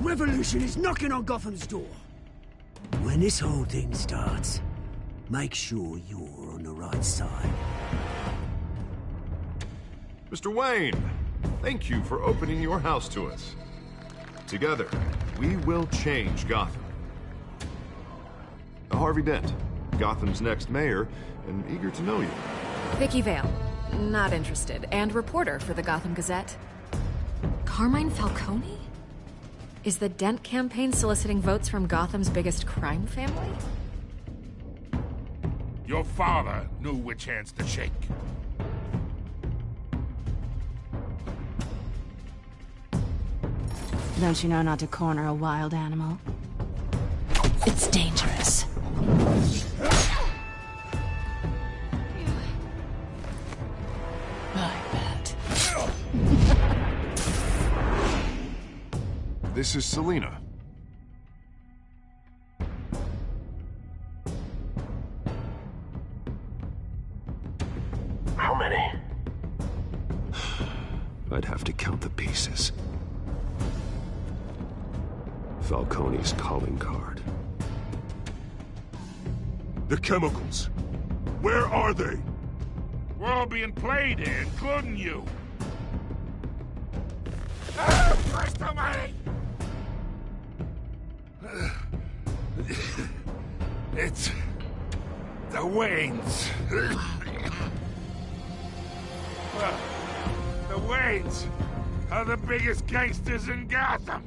revolution is knocking on Gotham's door. When this whole thing starts, make sure you're on the right side. Mr. Wayne, thank you for opening your house to us. Together, we will change Gotham. Harvey Dent, Gotham's next mayor, and eager to know you. Vicky Vale, not interested, and reporter for the Gotham Gazette. Carmine Falcone? Is the Dent campaign soliciting votes from Gotham's biggest crime family? Your father knew which hands to shake. Don't you know not to corner a wild animal? It's dangerous. I bet. This is Selina. How many? I'd have to count the pieces. Falcone's calling card. The chemicals. Where are they? We're all being played here, including you. Christ almighty! It's the Waynes. The Waynes are the biggest gangsters in Gotham.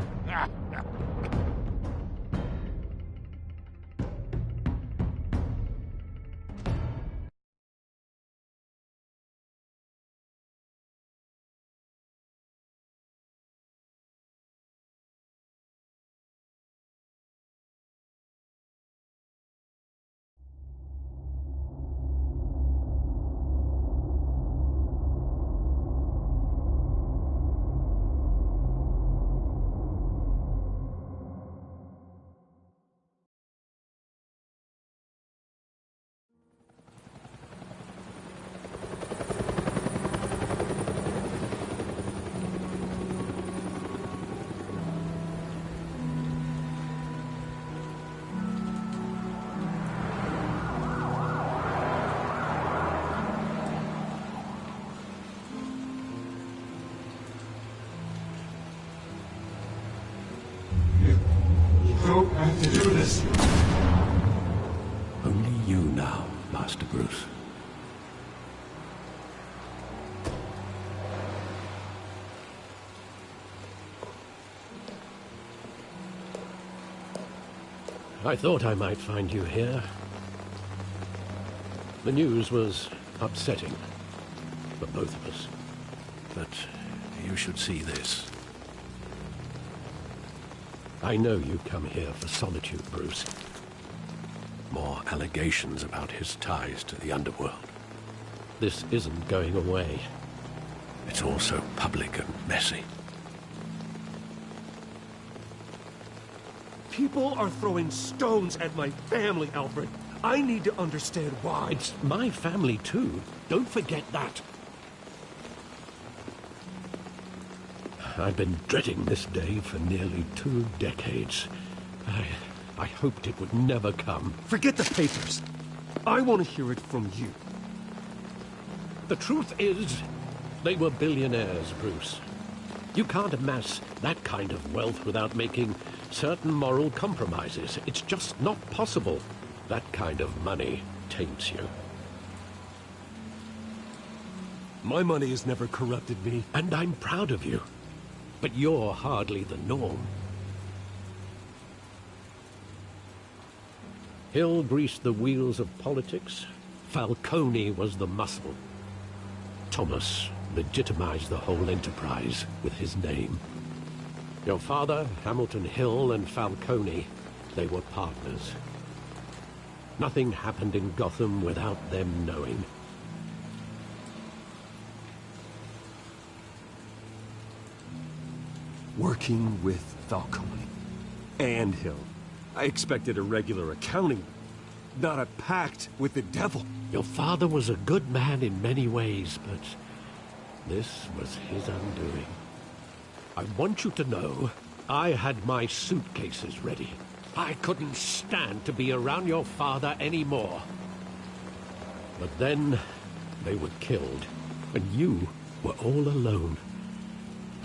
don't have to do this. Only you now, Master Bruce. I thought I might find you here. The news was upsetting for both of us. But you should see this. I know you come here for solitude, Bruce. More allegations about his ties to the underworld. This isn't going away. It's all so public and messy. People are throwing stones at my family, Alfred. I need to understand why. It's my family, too. Don't forget that. I've been dreading this day for nearly 2 decades. I hoped it would never come. Forget the papers. I want to hear it from you. The truth is, they were billionaires, Bruce. You can't amass that kind of wealth without making certain moral compromises. It's just not possible. That kind of money taints you. My money has never corrupted me. And I'm proud of you. But you're hardly the norm. Hill greased the wheels of politics. Falcone was the muscle. Thomas legitimized the whole enterprise with his name. Your father, Hamilton Hill, and Falcone, they were partners. Nothing happened in Gotham without them knowing. Working with Falcone and Hill. I expected a regular accounting, not a pact with the devil. Your father was a good man in many ways, but this was his undoing. I want you to know I had my suitcases ready. I couldn't stand to be around your father anymore. But then they were killed, and you were all alone.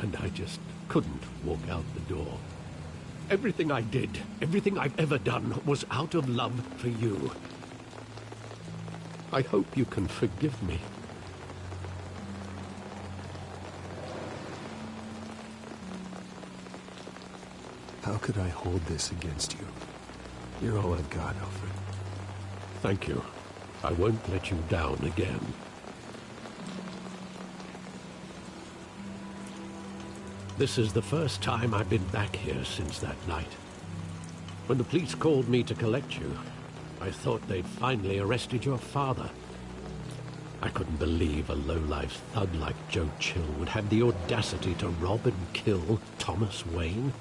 And I just couldn't walk out the door. Everything I did, everything I've ever done, was out of love for you. I hope you can forgive me. How could I hold this against you? You're all I've got, Alfred. Thank you. I won't let you down again. This is the first time I've been back here since that night. When the police called me to collect you, I thought they'd finally arrested your father. I couldn't believe a low-life thug like Joe Chill would have the audacity to rob and kill Thomas Wayne.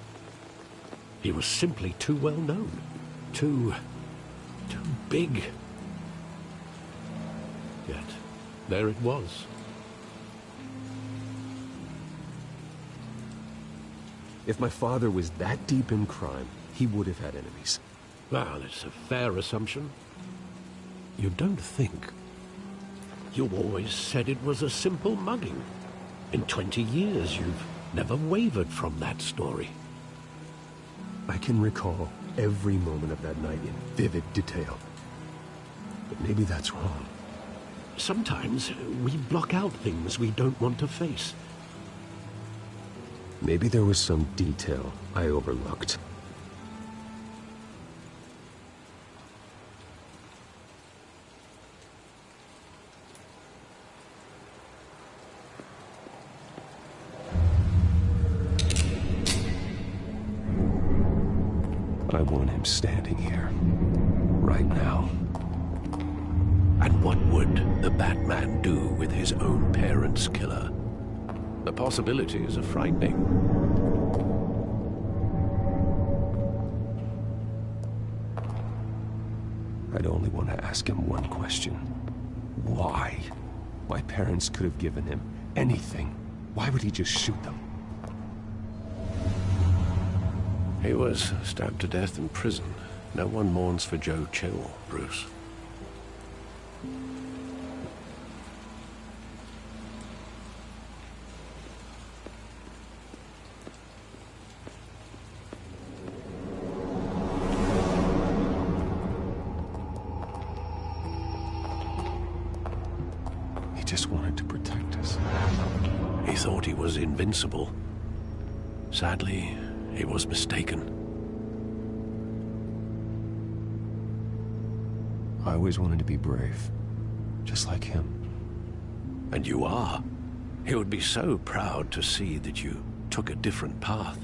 He was simply too well known. Too big. Yet, there it was. If my father was that deep in crime, he would have had enemies. Well, it's a fair assumption. You don't think? You always said it was a simple mugging. In 20 years, you've never wavered from that story. I can recall every moment of that night in vivid detail. But maybe that's wrong. Sometimes we block out things we don't want to face. Maybe there was some detail I overlooked. I want him standing here, right now. And what would the Batman do with his own parents' killer? The possibilities are frightening. I'd only want to ask him one question. Why? My parents could have given him anything. Why would he just shoot them? He was stabbed to death in prison. No one mourns for Joe Chill, Bruce. He just wanted to protect us. He thought he was invincible. Sadly, he was mistaken. I always wanted to be brave, just like him. And you are. He would be so proud to see that you took a different path.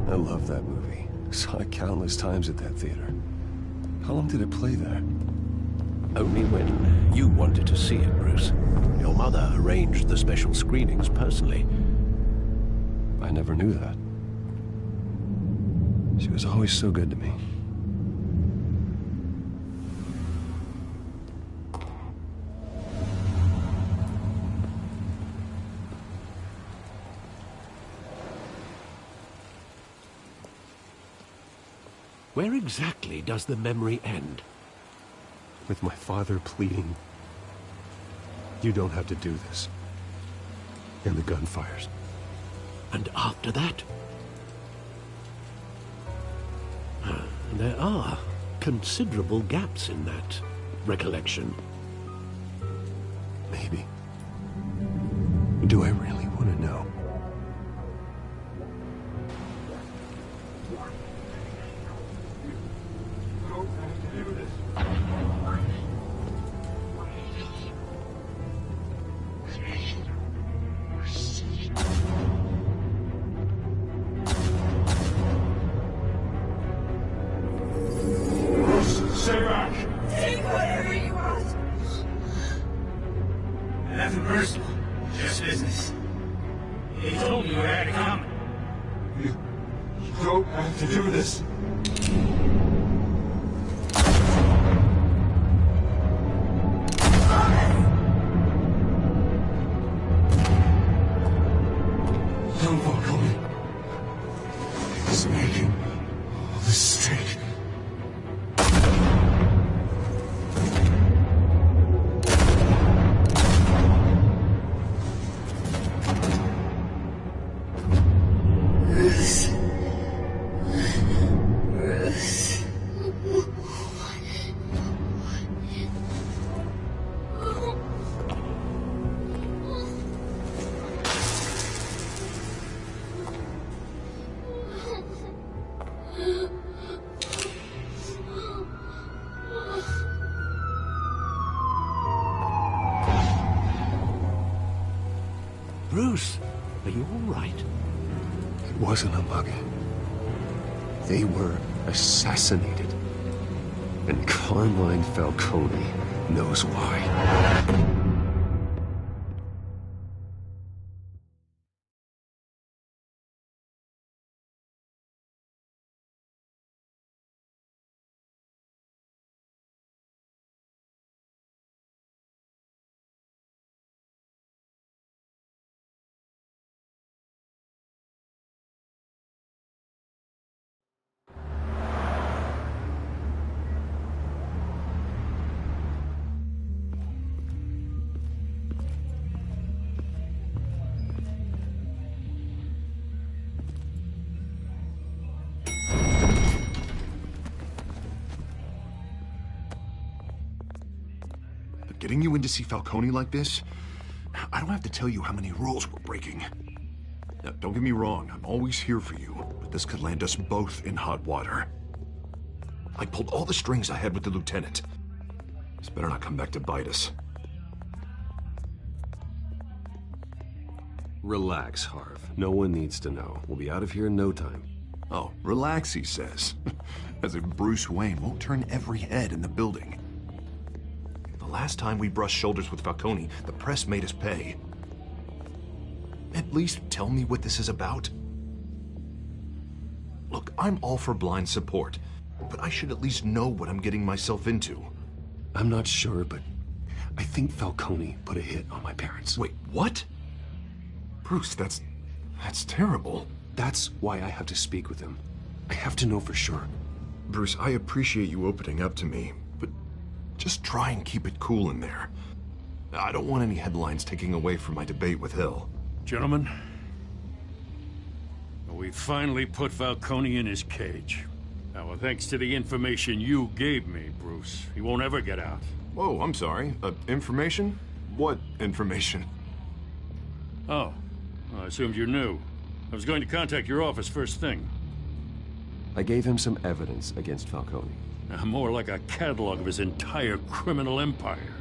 I love that movie. Saw it countless times at that theater. How long did it play there? Only when you wanted to see it, Bruce. Your mother arranged the special screenings personally. I never knew that. She was always so good to me. Where exactly does the memory end? With my father pleading, "You don't have to do this." And the gun fires. And after that? There are considerable gaps in that recollection. Maybe. Do I really want to know? stay back. Take whatever you want. Nothing personal, just business. He told me what had to come. You don't have to do this. No, Falcone. He's making a mistake. Bruce, are you all right? It wasn't a mugging. They were assassinated. And Carmine Falcone knows why. Getting you in to see Falcone like this? I don't have to tell you how many rules we're breaking. Now, don't get me wrong, I'm always here for you, but this could land us both in hot water. I pulled all the strings I had with the lieutenant. This better not come back to bite us. Relax, Harv. No one needs to know. We'll be out of here in no time. Oh, relax, he says. As if Bruce Wayne won't turn every head in the building. The last time we brushed shoulders with Falcone, the press made us pay. At least tell me what this is about. Look, I'm all for blind support, but I should at least know what I'm getting myself into. I'm not sure, but I think Falcone put a hit on my parents. Wait, what? Bruce, that's terrible. That's why I have to speak with him. I have to know for sure. Bruce, I appreciate you opening up to me, but just try and keep it cool in there. I don't want any headlines taking away from my debate with Hill. Gentlemen, we finally put Falcone in his cage. Now, well, thanks to the information you gave me, Bruce, he won't ever get out. Whoa, I'm sorry. Information? What information? Oh, well, I assumed you knew. I was going to contact your office first thing. I gave him some evidence against Falcone. More like a catalog of his entire criminal empire.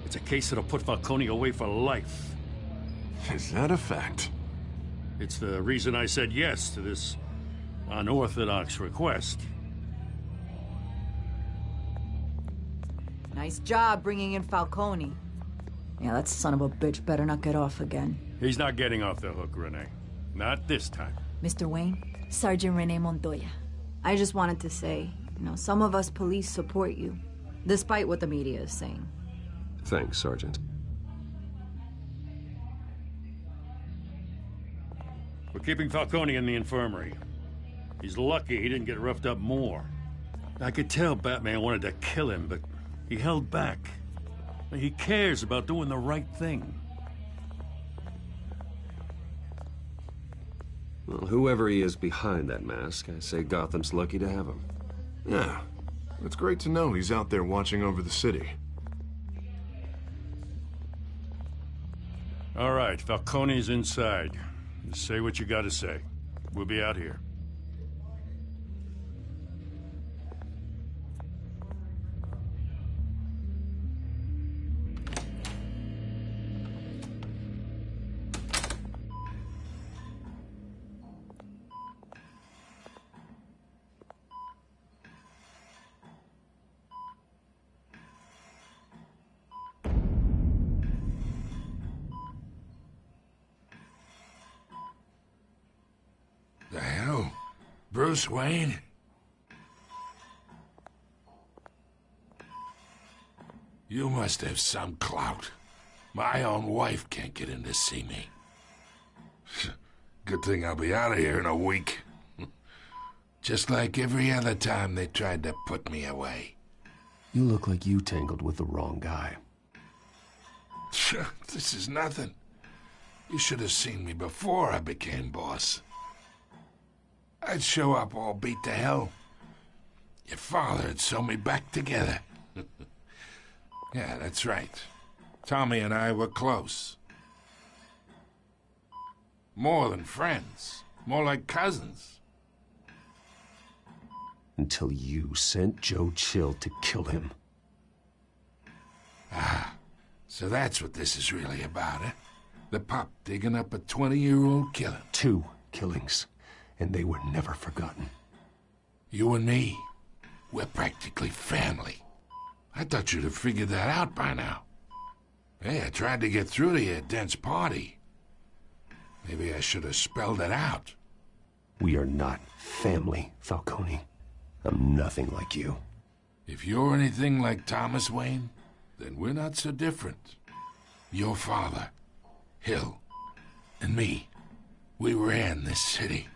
It's a case that'll put Falcone away for life. Is that a fact? It's the reason I said yes to this unorthodox request. Nice job bringing in Falcone. Yeah, that son of a bitch better not get off again. He's not getting off the hook, Renee. Not this time. Mr. Wayne, Sergeant Renee Montoya. I just wanted to say, some of us police support you, despite what the media is saying. Thanks, Sergeant. We're keeping Falcone in the infirmary. He's lucky he didn't get roughed up more. I could tell Batman wanted to kill him, but he held back. He cares about doing the right thing. Well, whoever he is behind that mask, I say Gotham's lucky to have him. Yeah, it's great to know he's out there watching over the city. All right, Falcone's inside. Just say what you gotta say. We'll be out here. Bruce Wayne. You must have some clout. My own wife can't get in to see me. Good thing I'll be out of here in a week. Just like every other time they tried to put me away. You look like you tangled with the wrong guy. This is nothing. You should have seen me before I became boss. I'd show up all beat to hell. Your father would sew me back together. Yeah, that's right. Tommy and I were close. More than friends. More like cousins. Until you sent Joe Chill to kill him. Ah, so that's what this is really about, eh? The pup digging up a 20-year-old killer. 2 killings, and they were never forgotten. You and me, we're practically family. I thought you'd have figured that out by now. Hey, I tried to get through to your dense party. Maybe I should have spelled it out. We are not family, Falcone. I'm nothing like you. If you're anything like Thomas Wayne, then we're not so different. Your father, Hill, and me, we ran this city.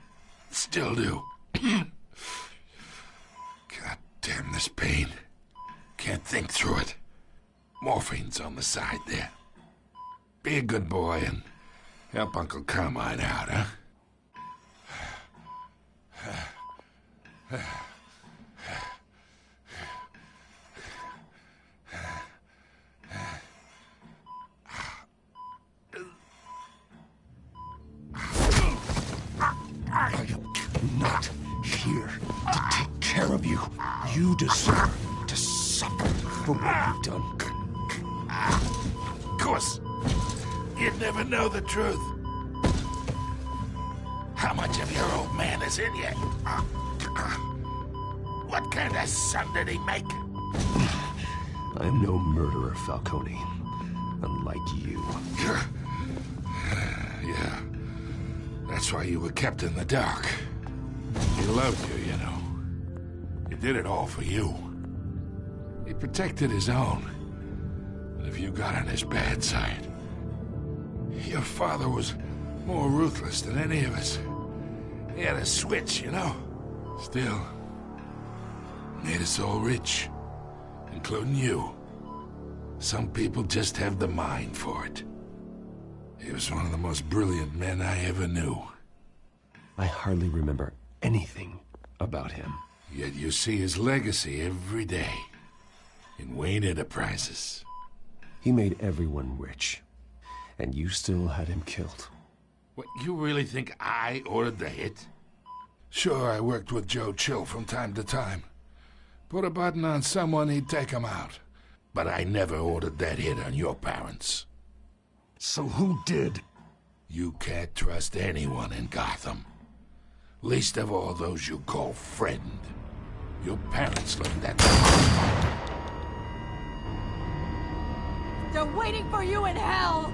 Still do. God damn this pain. Can't think through it. Morphine's on the side there. Be a good boy and help Uncle Carmine out, huh? I am not here to take care of you. You deserve to suffer for what you've done. Of course. You'd never know the truth. How much of your old man is in you? What kind of son did he make? I am no murderer, Falcone. Unlike you. Yeah. That's why you were kept in the dark. He loved you, you know. He did it all for you. He protected his own. But if you got on his bad side... Your father was more ruthless than any of us. He had a switch, you know. Still, made us all rich, including you. Some people just have the mind for it. He was one of the most brilliant men I ever knew. I hardly remember anything about him. Yet you see his legacy every day in Wayne Enterprises. He made everyone rich, and you still had him killed. What, you really think I ordered the hit? Sure, I worked with Joe Chill from time to time. Put a button on someone, he'd take him out. But I never ordered that hit on your parents. So who did? You can't trust anyone in Gotham. Least of all those you call friend. Your parents learned that. They're waiting for you in hell!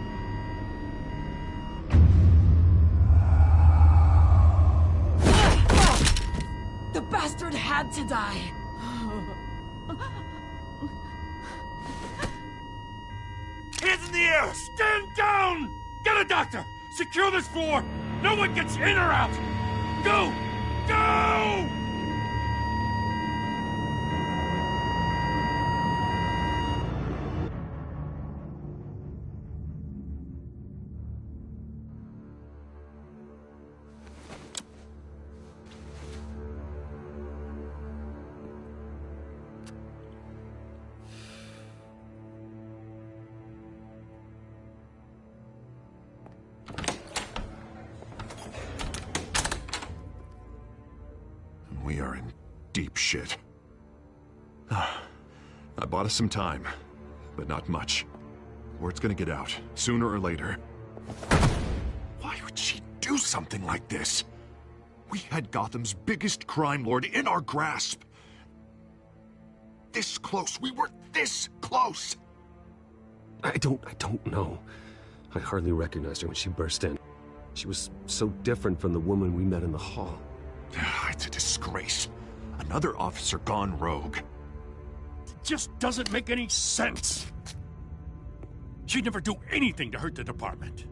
The bastard had to die. Hands in the air! Stand down! Get a doctor! Secure this floor! No one gets in or out! Go! Go! We are in deep shit. I bought us some time, but not much. Word's gonna get out, sooner or later. Why would she do something like this? We had Gotham's biggest crime lord in our grasp. This close, we were this close! I don't know. I hardly recognized her when she burst in. She was so different from the woman we met in the hall. I It's a disgrace. Another officer gone rogue. It just doesn't make any sense. She'd never do anything to hurt the department.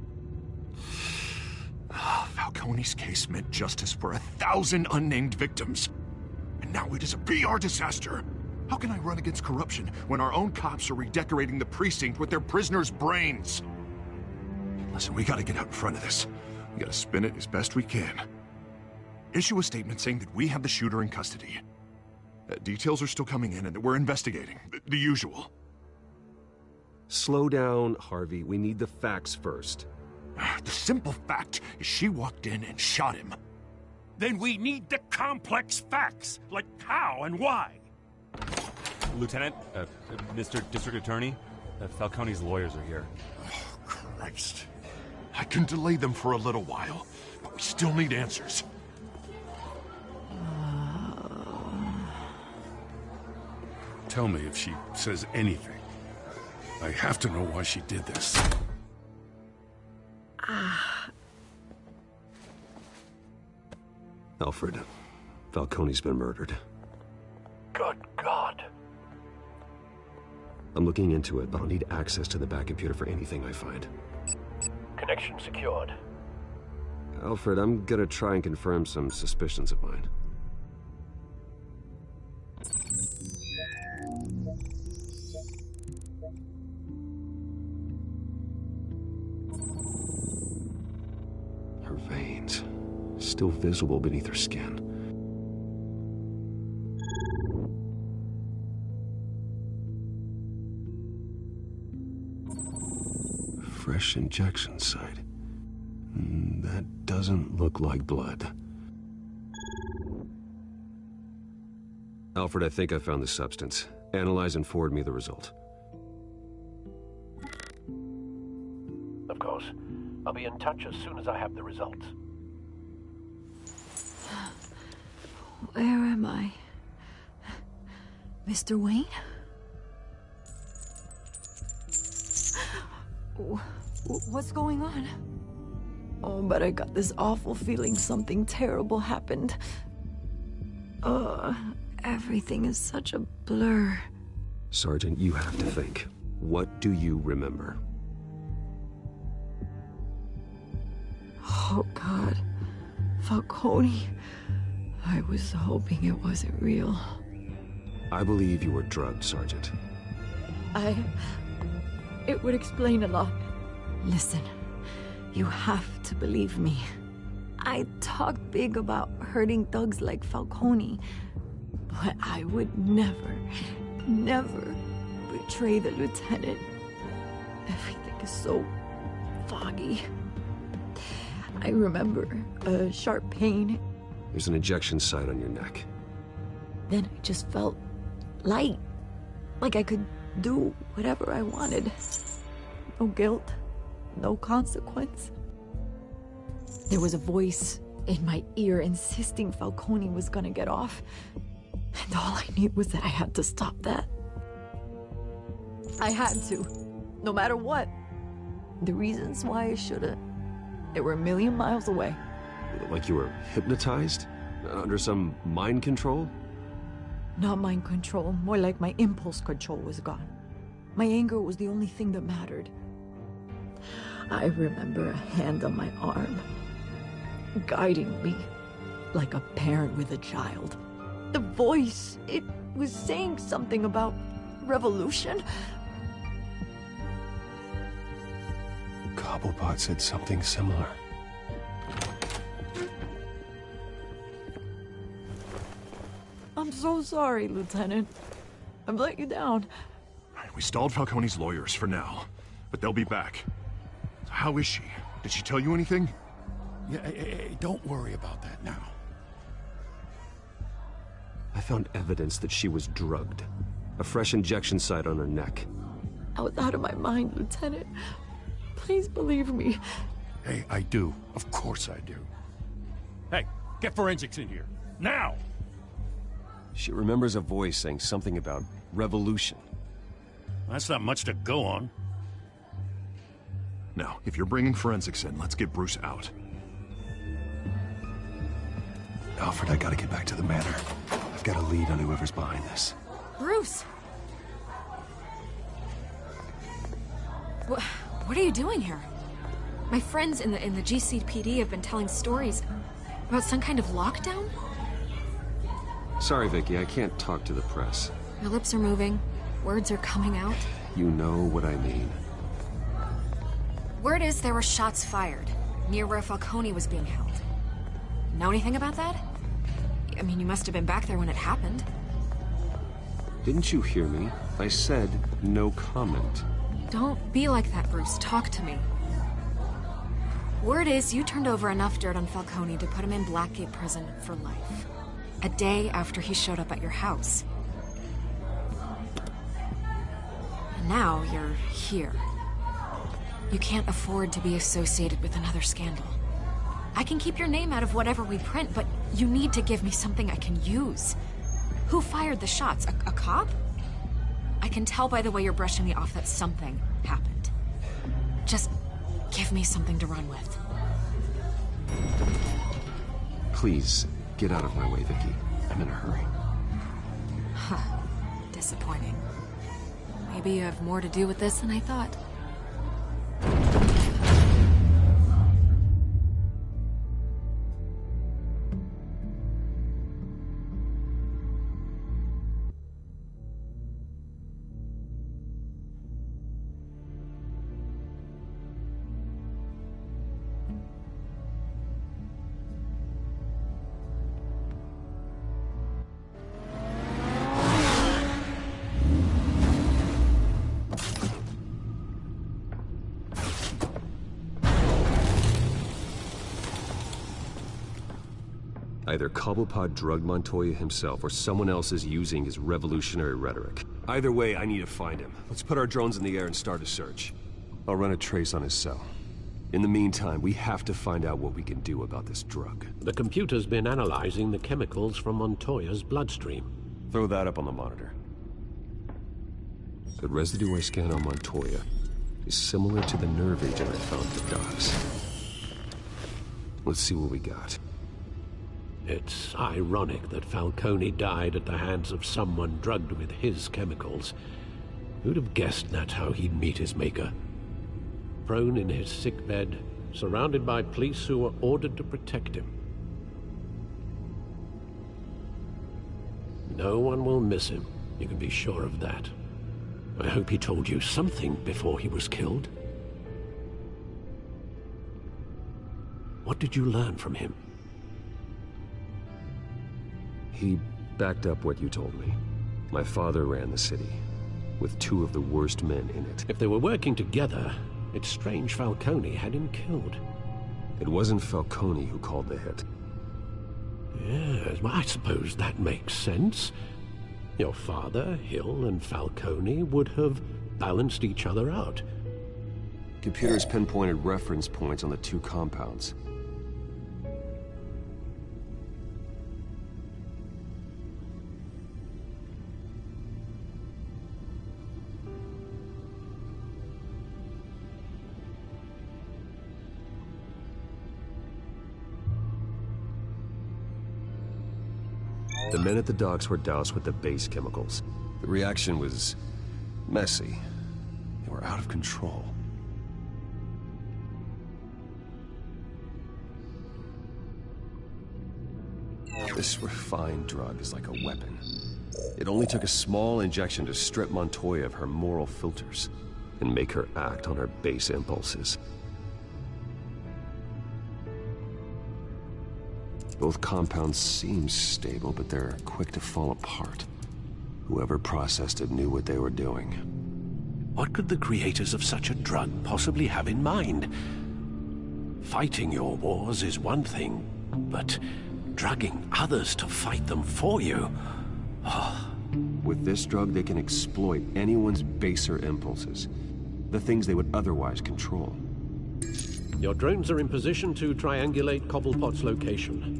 Falcone's case meant justice for 1,000 unnamed victims. And now it is a PR disaster. How can I run against corruption when our own cops are redecorating the precinct with their prisoners' brains? Listen, we gotta get out in front of this. We gotta spin it as best we can. Issue a statement saying that we have the shooter in custody. Details are still coming in and that we're investigating. The usual. Slow down, Harvey. We need the facts first. The simple fact is she walked in and shot him. Then we need the complex facts, like how and why. Lieutenant, Mr. District Attorney, Falcone's lawyers are here. Oh, Christ. I can delay them for a little while, but we still need answers. Tell me if she says anything. I have to know why she did this. Alfred, Falcone's been murdered. Good God. I'm looking into it, but I'll need access to the back computer for anything I find. Connection secured. Alfred, I'm gonna try and confirm some suspicions of mine. Her veins, still visible beneath her skin. Fresh injection site. That doesn't look like blood. Alfred, I think I found the substance. Analyze and forward me the result. Of course. I'll be in touch as soon as I have the results. Where am I? Mr. Wayne? What's going on? Oh, but I got this awful feeling something terrible happened. Everything is such a blur. Sergeant, you have to think. What do you remember? Oh, God. Falcone. I was hoping it wasn't real. I believe you were drugged, Sergeant. It would explain a lot. Listen, you have to believe me. I talked big about hurting thugs like Falcone, but I would never betray the lieutenant. Everything is so foggy. I remember a sharp pain. There's an injection site on your neck. Then I just felt light, like I could do whatever I wanted. No guilt, no consequence. There was a voice in my ear insisting Falcone was gonna get off. And all I knew was that I had to stop that. I had to, no matter what. The reasons why I should've, they were a million miles away. Like you were hypnotized? Under some mind control? Not mind control, more like my impulse control was gone. My anger was the only thing that mattered. I remember a hand on my arm, guiding me like a parent with a child. The voice, it was saying something about revolution. Cobblepot said something similar. I'm so sorry, Lieutenant. I've let you down. We stalled Falcone's lawyers for now, but they'll be back. How is she? Did she tell you anything? Yeah, don't worry about that now. I found evidence that she was drugged. A fresh injection site on her neck. I was out of my mind, Lieutenant. Please believe me. Hey, I do. Of course I do. Hey, get forensics in here. Now! She remembers a voice saying something about revolution. That's not much to go on. Now, if you're bringing forensics in, let's get Bruce out. Alfred, I gotta get back to the manor. I've got a lead on whoever's behind this. Bruce! What are you doing here? My friends in the GCPD have been telling stories about some kind of lockdown? Sorry, Vicky, I can't talk to the press. Your lips are moving. Words are coming out. You know what I mean. Word is there were shots fired near where Falcone was being held. Know anything about that? I mean, you must have been back there when it happened. Didn't you hear me? I said no comment. Don't be like that, Bruce. Talk to me. Word is you turned over enough dirt on Falcone to put him in Blackgate Prison for life. A day after he showed up at your house. And now you're here. You can't afford to be associated with another scandal. I can keep your name out of whatever we print, but you need to give me something I can use. Who fired the shots? A cop? I can tell by the way you're brushing me off that something happened. Just give me something to run with. Please, get out of my way, Vicky. I'm in a hurry. Huh. Disappointing. Maybe you have more to do with this than I thought. Either Cobblepot drugged Montoya himself, or someone else is using his revolutionary rhetoric. Either way, I need to find him. Let's put our drones in the air and start a search. I'll run a trace on his cell. In the meantime, we have to find out what we can do about this drug. The computer's been analyzing the chemicals from Montoya's bloodstream. Throw that up on the monitor. The residue I scanned on Montoya is similar to the nerve agent I found at the docks. Let's see what we got. It's ironic that Falcone died at the hands of someone drugged with his chemicals. Who'd have guessed that's how he'd meet his maker? Prone in his sickbed, surrounded by police who were ordered to protect him. No one will miss him, you can be sure of that. I hope he told you something before he was killed. What did you learn from him? He backed up what you told me. My father ran the city, with two of the worst men in it. If they were working together, it's strange Falcone had him killed. It wasn't Falcone who called the hit. Yes, well, I suppose that makes sense. Your father, Hill, and Falcone would have balanced each other out. Computers pinpointed reference points on the two compounds. The men at the docks were doused with the base chemicals. The reaction was messy. They were out of control. This refined drug is like a weapon. It only took a small injection to strip Montoya of her moral filters and make her act on her base impulses. Both compounds seem stable, but they're quick to fall apart. Whoever processed it knew what they were doing. What could the creators of such a drug possibly have in mind? Fighting your wars is one thing, but drugging others to fight them for you? Oh. With this drug, they can exploit anyone's baser impulses. The things they would otherwise control. Your drones are in position to triangulate Cobblepot's location.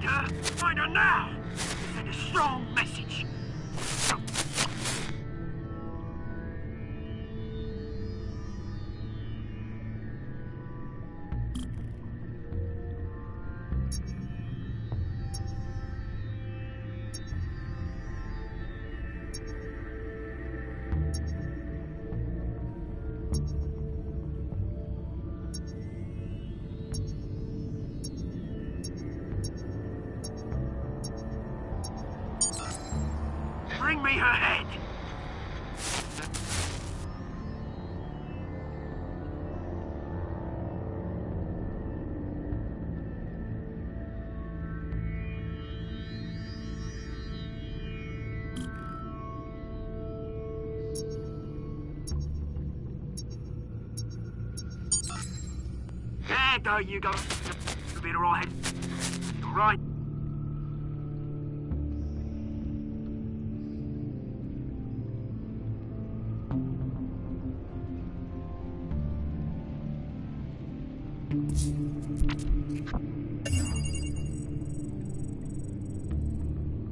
Find her! Find her now! Send a strong message. Bring me her head! There go, you go. You'll be alright. All right.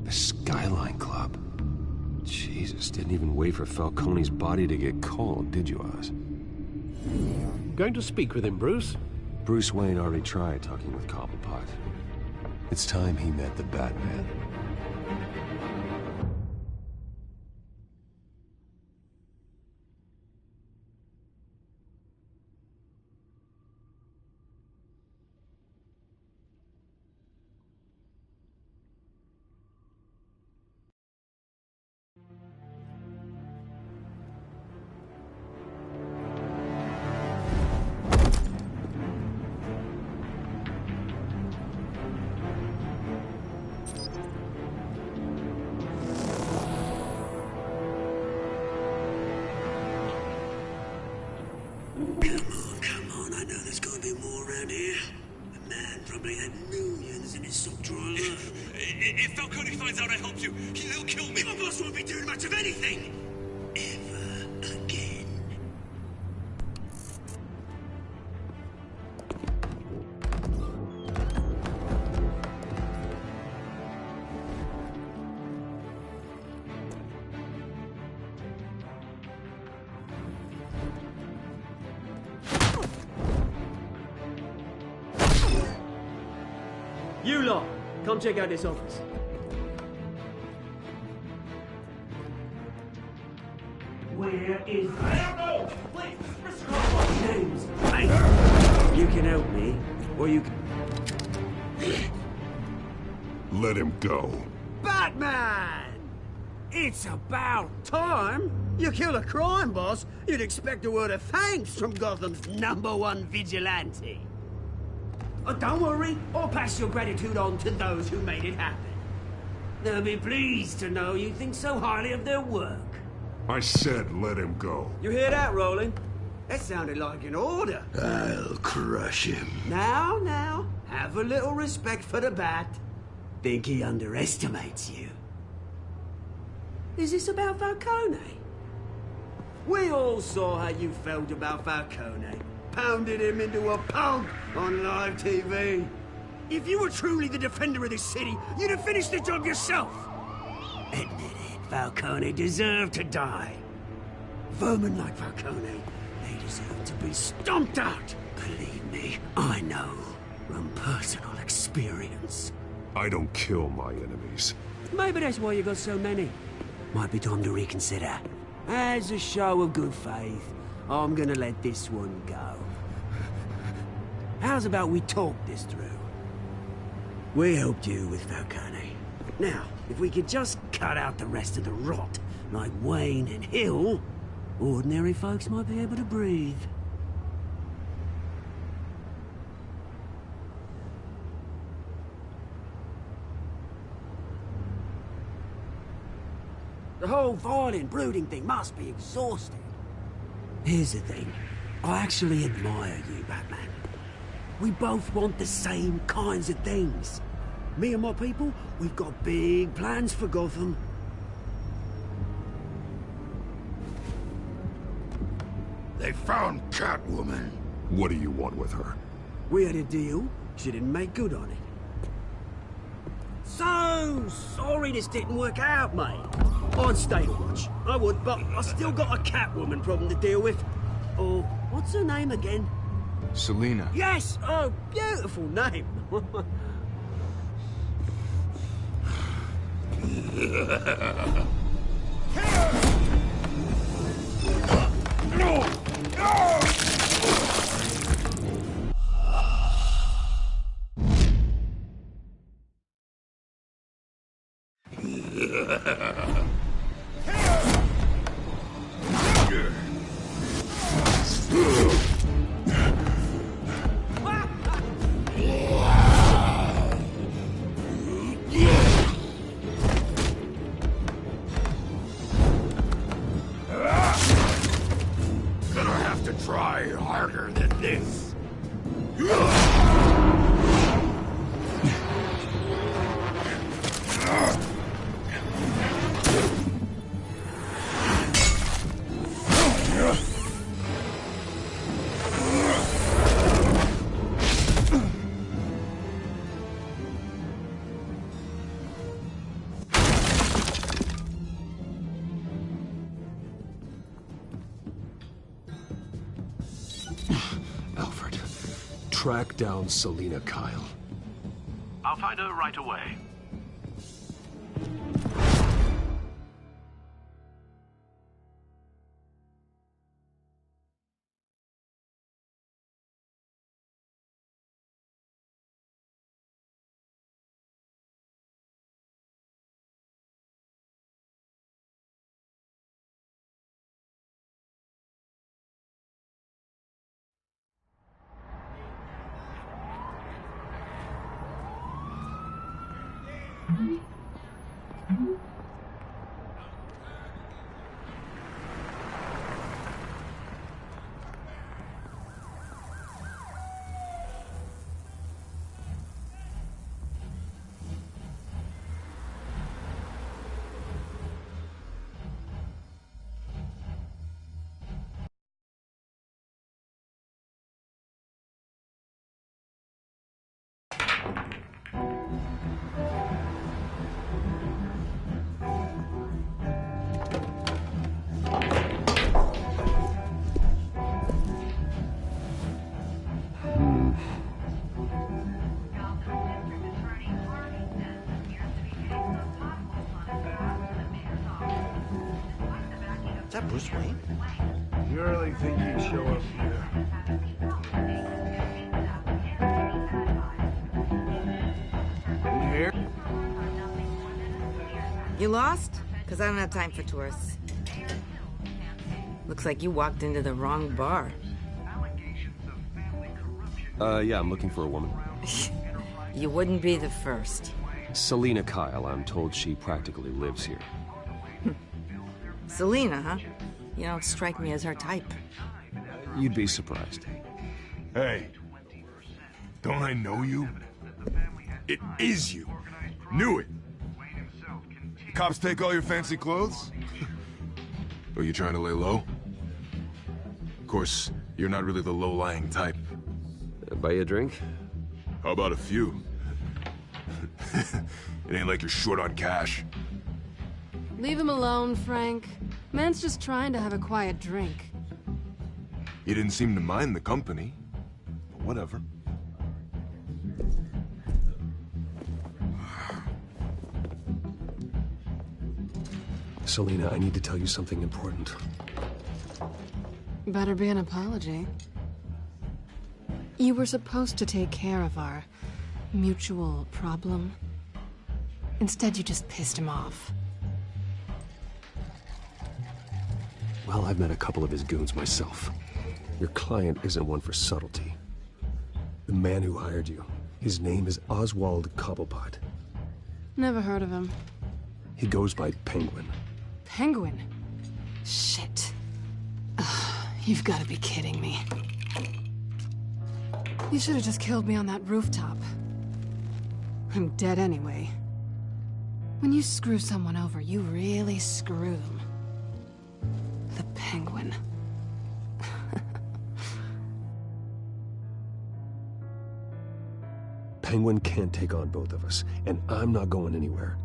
The Skyline Club. Jesus, didn't even wait for Falcone's body to get cold, did you, Oz? Going to speak with him, Bruce? Bruce Wayne already tried talking with Cobblepot. It's time he met the Batman. Come on, I know there's gonna be more around here. The man probably had millions in his sock drawer alone. If Falcone finds out I helped you, he'll kill me. Your boss won't be doing much of anything! Ever again. You lot, come check out this office. Where is I don't know! Please, James? Hey, you can help me, or you can... Let him go. Batman! It's about time. You kill a crime boss, you'd expect a word of thanks from Gotham's #1 vigilante. Oh, don't worry, I'll pass your gratitude on to those who made it happen. They'll be pleased to know you think so highly of their work. I said let him go. You hear that, Roland? That sounded like an order. I'll crush him. Now, have a little respect for the Bat. Think he underestimates you. Is this about Falcone? We all saw how you felt about Falcone. Pounded him into a pulp on live TV. If you were truly the defender of this city, you'd have finished the job yourself. Admit it, Falcone deserved to die. Vermin like Falcone, they deserve to be stomped out. Believe me, I know from personal experience. I don't kill my enemies. Maybe that's why you got so many. Might be time to reconsider. As a show of good faith, I'm gonna let this one go. How's about we talk this through? We helped you with Falcone. Now, if we could just cut out the rest of the rot, like Wayne and Hill, ordinary folks might be able to breathe. The whole violent, brooding thing must be exhausting. Here's the thing. I actually admire you, Batman. We both want the same kinds of things. Me and my people, we've got big plans for Gotham. They found Catwoman. What do you want with her? We had a deal. She didn't make good on it. So sorry this didn't work out, mate. I'd stay to watch. I would, but I still got a Catwoman problem to deal with. Oh, what's her name again? Selina. Yes! Oh, beautiful name. Gonna have to try harder than this. Alfred, track down Selina Kyle. I'll find her right away. Is that Bruce Wayne? You really think he'd show up here? You here? You lost? Because I don't have time for tourists. Looks like you walked into the wrong bar. Yeah, I'm looking for a woman. You wouldn't be the first. Selina Kyle, I'm told she practically lives here. Selina, huh? You don't strike me as her type. You'd be surprised. Hey, don't I know you? It is you. Knew it. The cops take all your fancy clothes? Are you trying to lay low? Of course, you're not really the low-lying type. Buy you a drink? How about a few? It ain't like you're short on cash. Leave him alone, Frank. Man's just trying to have a quiet drink. You didn't seem to mind the company. But whatever. Selina, I need to tell you something important. Better be an apology. You were supposed to take care of our mutual problem. Instead, you just pissed him off. Well, I've met a couple of his goons myself. Your client isn't one for subtlety. The man who hired you, his name is Oswald Cobblepot. Never heard of him. He goes by Penguin. Penguin? Shit. Ugh, you've got to be kidding me. You should have just killed me on that rooftop. I'm dead anyway. When you screw someone over, you really screw them. The Penguin. Penguin can't take on both of us, and I'm not going anywhere.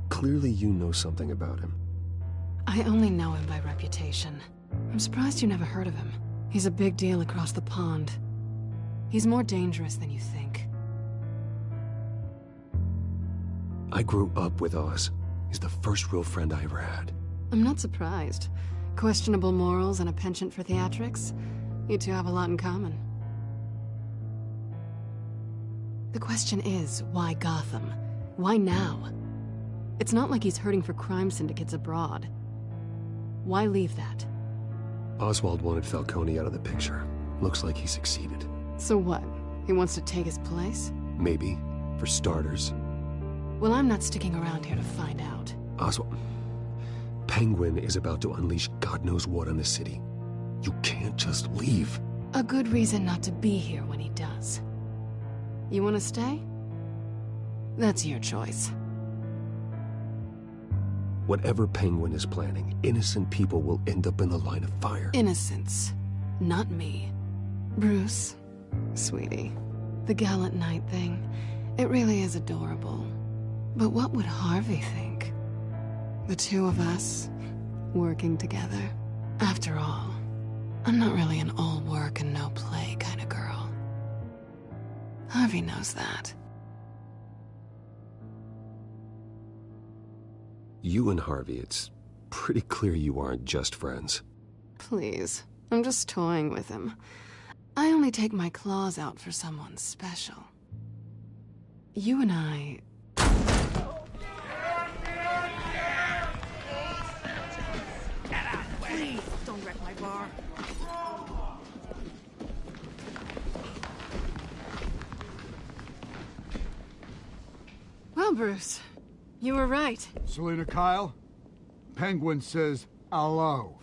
Clearly you know something about him. I only know him by reputation. I'm surprised you never heard of him. He's a big deal across the pond. He's more dangerous than you think. I grew up with Oz. He's the first real friend I ever had. I'm not surprised. Questionable morals and a penchant for theatrics. You two have a lot in common. The question is, why Gotham? Why now? It's not like he's hurting for crime syndicates abroad. Why leave that? Oswald wanted Falcone out of the picture. Looks like he succeeded. So what? He wants to take his place? Maybe. For starters. Well, I'm not sticking around here to find out. Oswald... Penguin is about to unleash God knows what on the city. You can't just leave. A good reason not to be here when he does. You want to stay? That's your choice. Whatever Penguin is planning, innocent people will end up in the line of fire. Innocence. Not me. Bruce, sweetie, the gallant knight thing, it really is adorable. But what would Harvey think? The two of us, working together. After all, I'm not really an all work and no play kind of girl. Harvey knows that. You and Harvey, it's pretty clear you aren't just friends. Please, I'm just toying with him. I only take my claws out for someone special. You and I... Please, don't wreck my bar. Well, Bruce, you were right. Selina Kyle, Penguin says hello.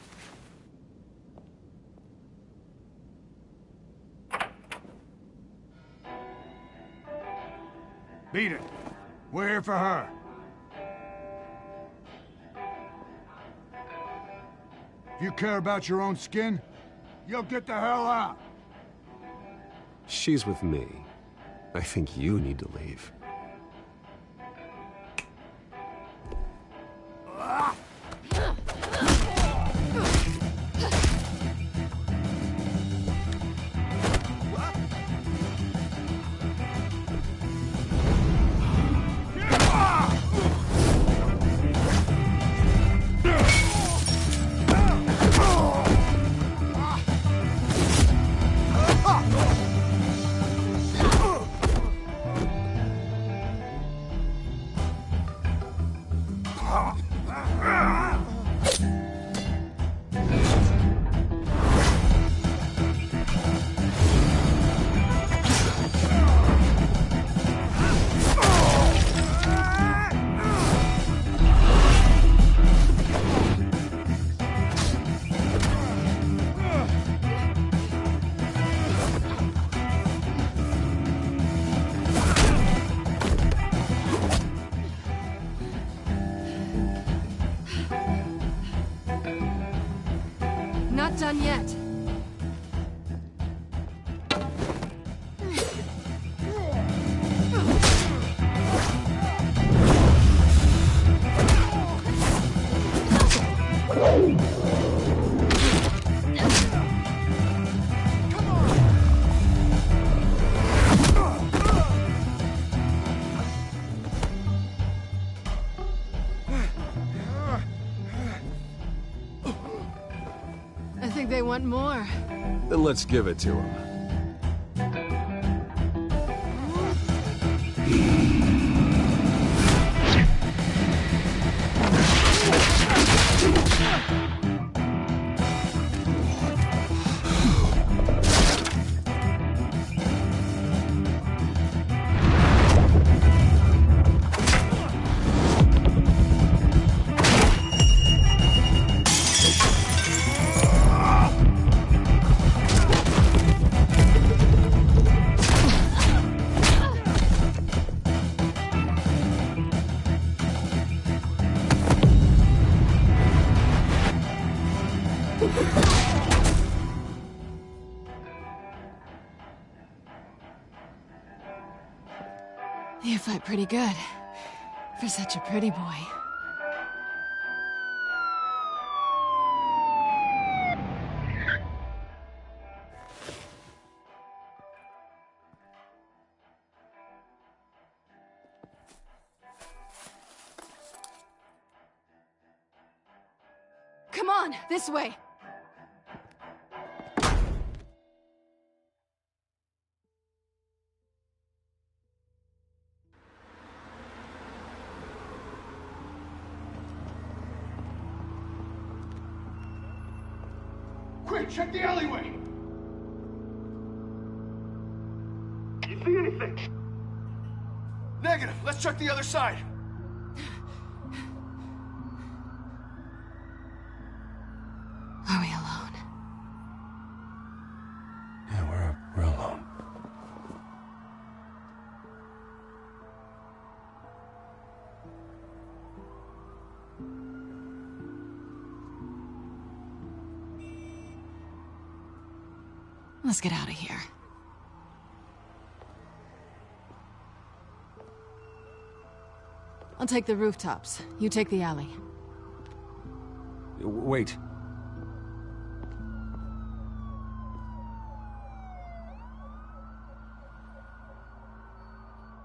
Beat it. We're here for her. If you care about your own skin, you'll get the hell out. She's with me. I think you need to leave. Not done yet. I think they want more. Then let's give it to him. You fight pretty good. For such a pretty boy. Come on, this way! Quick, check the alleyway! You see anything? Negative. Let's check the other side. Are we alone? Yeah, we're alone. Let's get out of here. I'll take the rooftops. You take the alley. Wait.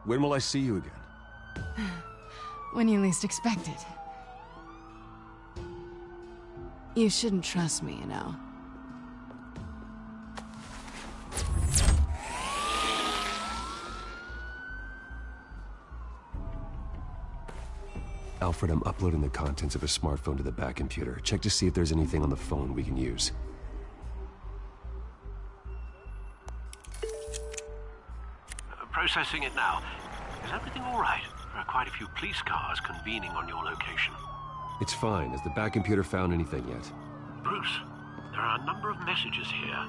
When will I see you again? When you least expect it. You shouldn't trust me, you know. Alfred, I'm uploading the contents of a smartphone to the back computer. Check to see if there's anything on the phone we can use. Processing it now. Is everything all right? There are quite a few police cars convening on your location. It's fine. Has the back computer found anything yet? Bruce, there are a number of messages here.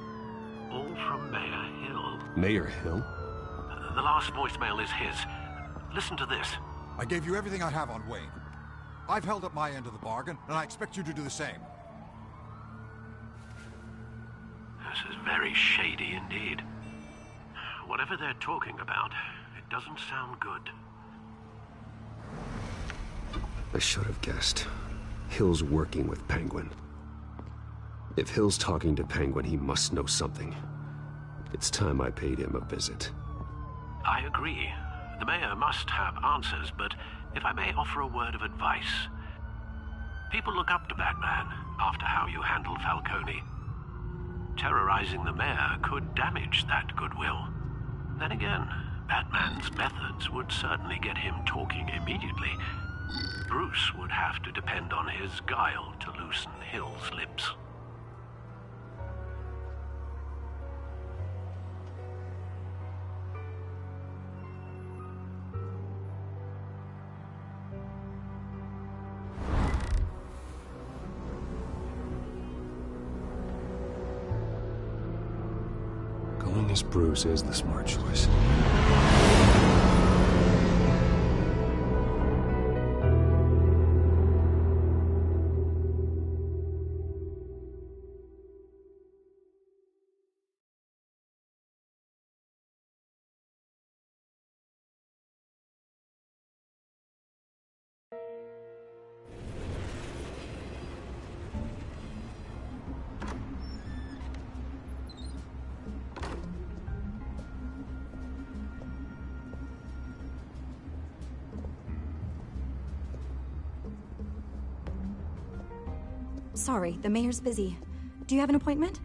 All from Mayor Hill. Mayor Hill? The last voicemail is his. Listen to this. I gave you everything I have on Wayne. I've held up my end of the bargain, and I expect you to do the same. This is very shady indeed. Whatever they're talking about, it doesn't sound good. I should have guessed. Hill's working with Penguin. If Hill's talking to Penguin, he must know something. It's time I paid him a visit. I agree. The mayor must have answers, but if I may offer a word of advice. People look up to Batman after how you handled Falcone. Terrorizing the mayor could damage that goodwill. Then again, Batman's methods would certainly get him talking immediately. Bruce would have to depend on his guile to loosen Hill's lips. Going as Bruce is the smart choice. Sorry, the mayor's busy. Do you have an appointment?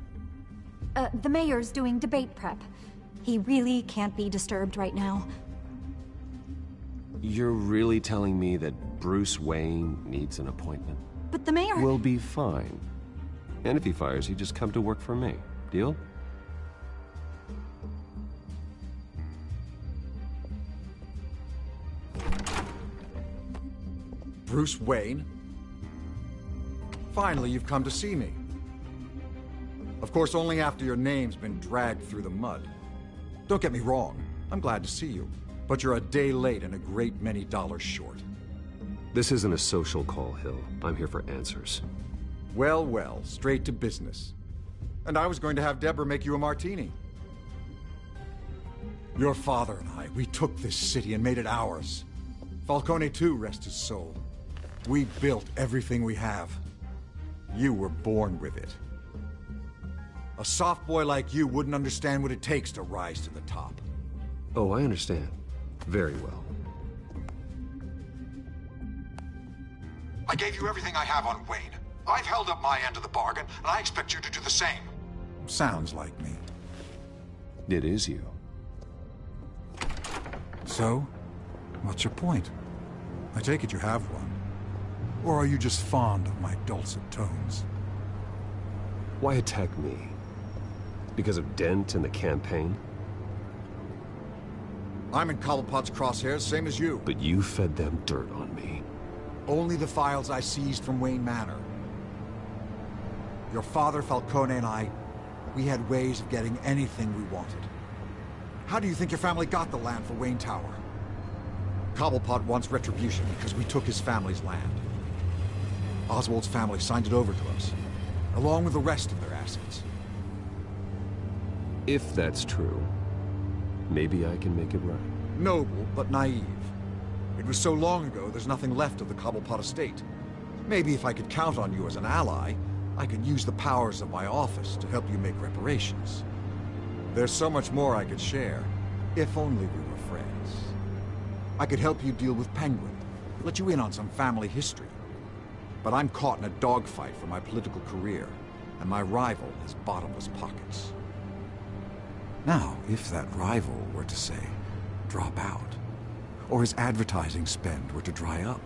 The mayor's doing debate prep. He really can't be disturbed right now. You're really telling me that Bruce Wayne needs an appointment? But the mayor... We'll be fine. And if he fires you, just come to work for me. Deal? Bruce Wayne? Finally, you've come to see me. Of course, only after your name's been dragged through the mud. Don't get me wrong, I'm glad to see you. But you're a day late and a great many dollars short. This isn't a social call, Hill. I'm here for answers. Well, well, straight to business. And I was going to have Deborah make you a martini. Your father and I, we took this city and made it ours. Falcone too, rest his soul. We built everything we have. You were born with it. A soft boy like you wouldn't understand what it takes to rise to the top. Oh, I understand. Very well. I gave you everything I have on Wayne. I've held up my end of the bargain, and I expect you to do the same. Sounds like me. It is you. So, what's your point? I take it you have one. Or are you just fond of my dulcet tones? Why attack me? Because of Dent and the campaign? I'm in Cobblepot's crosshairs, same as you. But you fed them dirt on me. Only the files I seized from Wayne Manor. Your father, Falcone, and I, we had ways of getting anything we wanted. How do you think your family got the land for Wayne Tower? Cobblepot wants retribution because we took his family's land. Oswald's family signed it over to us, along with the rest of their assets. If that's true, maybe I can make it right. Noble, but naive. It was so long ago, there's nothing left of the Cobblepot estate. Maybe if I could count on you as an ally, I could use the powers of my office to help you make reparations. There's so much more I could share, if only we were friends. I could help you deal with Penguin, let you in on some family history. But I'm caught in a dogfight for my political career, and my rival has bottomless pockets. Now, if that rival were to say, drop out, or his advertising spend were to dry up,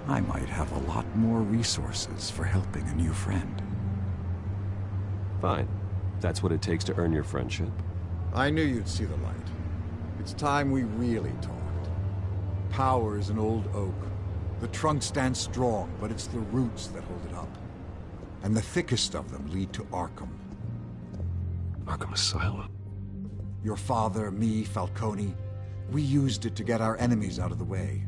I might have a lot more resources for helping a new friend. Fine. That's what it takes to earn your friendship. I knew you'd see the light. It's time we really talked. Power is an old oak. The trunk stands strong, but it's the roots that hold it up. And the thickest of them lead to Arkham. Arkham Asylum? Your father, me, Falcone, we used it to get our enemies out of the way.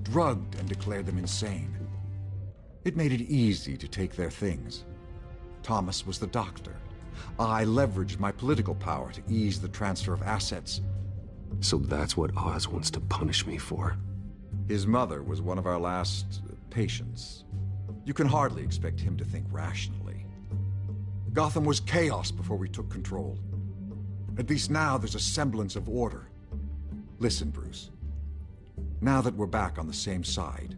Drugged and declared them insane. It made it easy to take their things. Thomas was the doctor. I leveraged my political power to ease the transfer of assets. So that's what Oz wants to punish me for. His mother was one of our last patients. You can hardly expect him to think rationally. Gotham was chaos before we took control. At least now there's a semblance of order. Listen, Bruce. Now that we're back on the same side,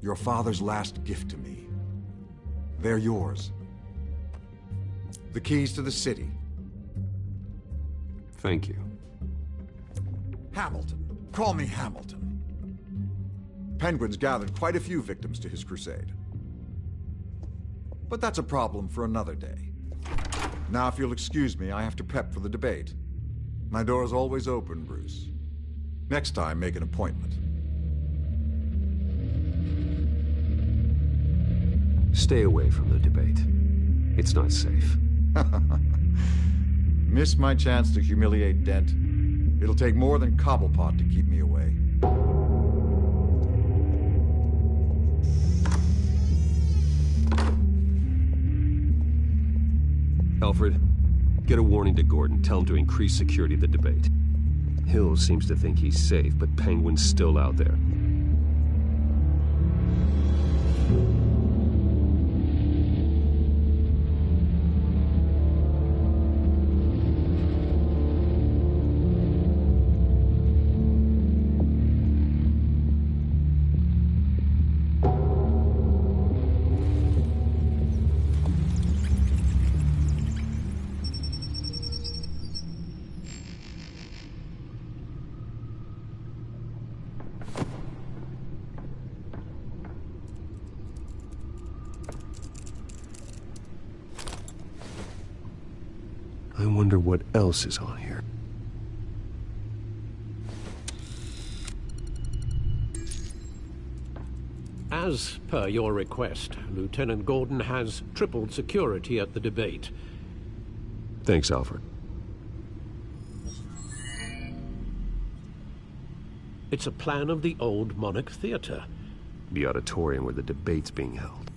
your father's last gift to me, they're yours. The keys to the city. Thank you. Hamilton. Call me Hamilton. Penguin's gathered quite a few victims to his crusade. But that's a problem for another day. Now, if you'll excuse me, I have to prep for the debate. My door is always open, Bruce. Next time, make an appointment. Stay away from the debate. It's not safe. Miss my chance to humiliate Dent. It'll take more than Cobblepot to keep me away. Alfred, get a warning to Gordon. Tell him to increase security of the debate. Hill seems to think he's safe, but Penguin's still out there. I wonder what else is on here. As per your request, Lieutenant Gordon has tripled security at the debate. Thanks, Alfred. It's a plan of the old Monarch Theater. The auditorium where the debate's being held.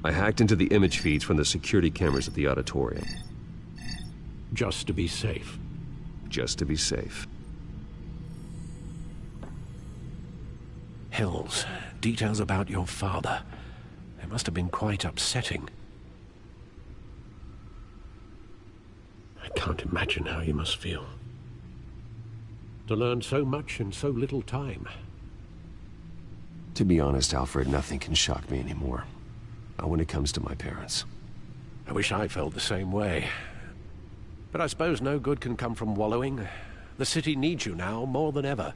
I hacked into the image feeds from the security cameras at the auditorium. Just to be safe. Just to be safe. Hills, details about your father. They must have been quite upsetting. I can't imagine how you must feel. To learn so much in so little time. To be honest, Alfred, nothing can shock me anymore. Not when it comes to my parents. I wish I felt the same way. But I suppose no good can come from wallowing. The city needs you now more than ever.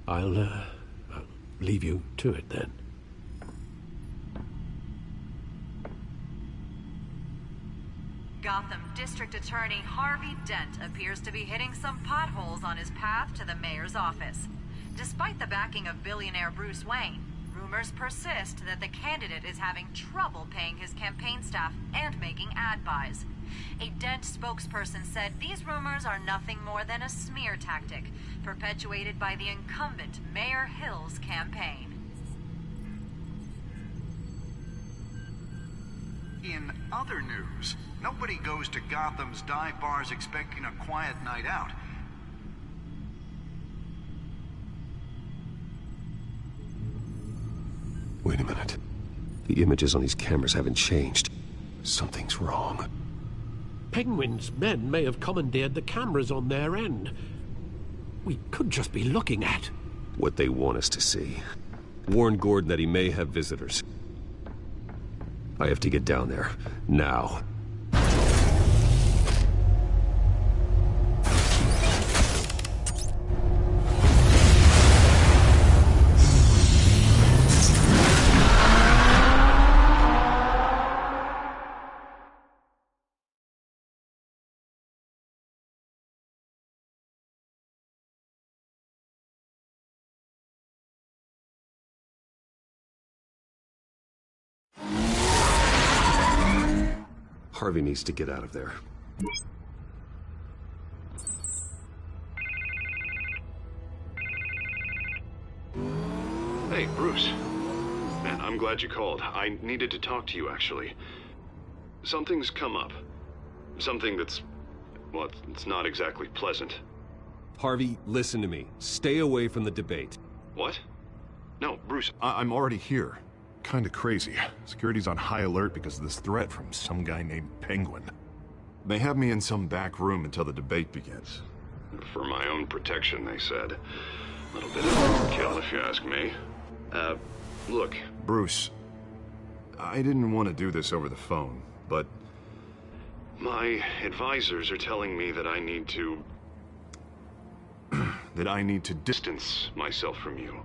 I'll leave you to it then. Gotham District Attorney Harvey Dent appears to be hitting some potholes on his path to the mayor's office. Despite the backing of billionaire Bruce Wayne, rumors persist that the candidate is having trouble paying his campaign staff and making ad buys. A Dent spokesperson said these rumors are nothing more than a smear tactic, perpetuated by the incumbent Mayor Hill's campaign. In other news, nobody goes to Gotham's dive bars expecting a quiet night out. Wait a minute. The images on these cameras haven't changed. Something's wrong. Penguin's men may have commandeered the cameras on their end. We could just be looking at what they want us to see. Warn Gordon that he may have visitors. I have to get down there, now. Harvey needs to get out of there. Hey, Bruce. Man, I'm glad you called. I needed to talk to you, actually. Something's come up. Something that's... well, it's not exactly pleasant. Harvey, listen to me. Stay away from the debate. What? No, Bruce, I'm already here. Kinda crazy. Security's on high alert because of this threat from some guy named Penguin. They have me in some back room until the debate begins. For my own protection, they said. A little bit of overkill, if you ask me. Look, Bruce, I didn't want to do this over the phone, but my advisors are telling me that I need to... that I need to distance myself from you.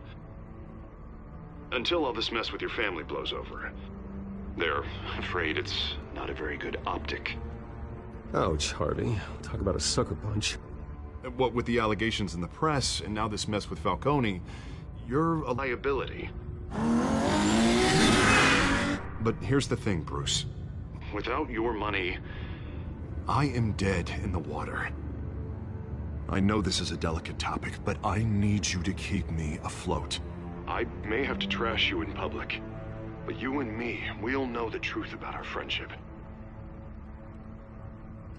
Until all this mess with your family blows over. They're afraid it's not a very good optic. Ouch, Harvey. Talk about a sucker punch. What with the allegations in the press, and now this mess with Falcone, you're a liability. But here's the thing, Bruce. Without your money, I am dead in the water. I know this is a delicate topic, but I need you to keep me afloat. I may have to trash you in public, but you and me, we'll know the truth about our friendship.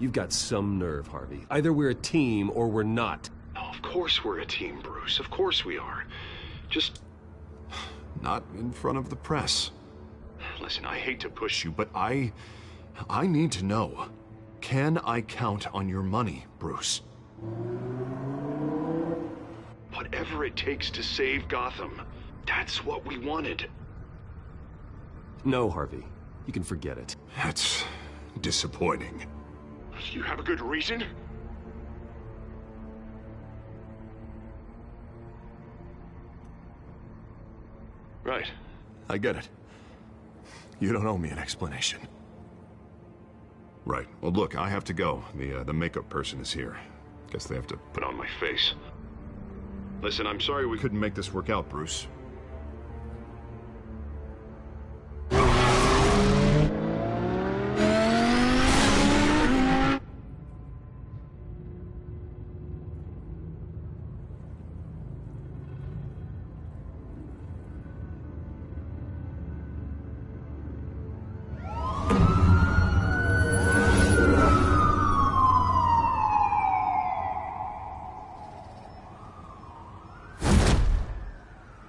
You've got some nerve, Harvey. Either we're a team or we're not. Oh, of course we're a team, Bruce. Of course we are. Just... not in front of the press. Listen, I hate to push you, but I need to know. Can I count on your money, Bruce? Whatever it takes to save Gotham. That's what we wanted. No, Harvey. You can forget it. That's disappointing. You have a good reason? Right. I get it. You don't owe me an explanation. Right. Well, look, I have to go. The makeup person is here. Guess they have to put on my face. Listen, I'm sorry we couldn't make this work out, Bruce.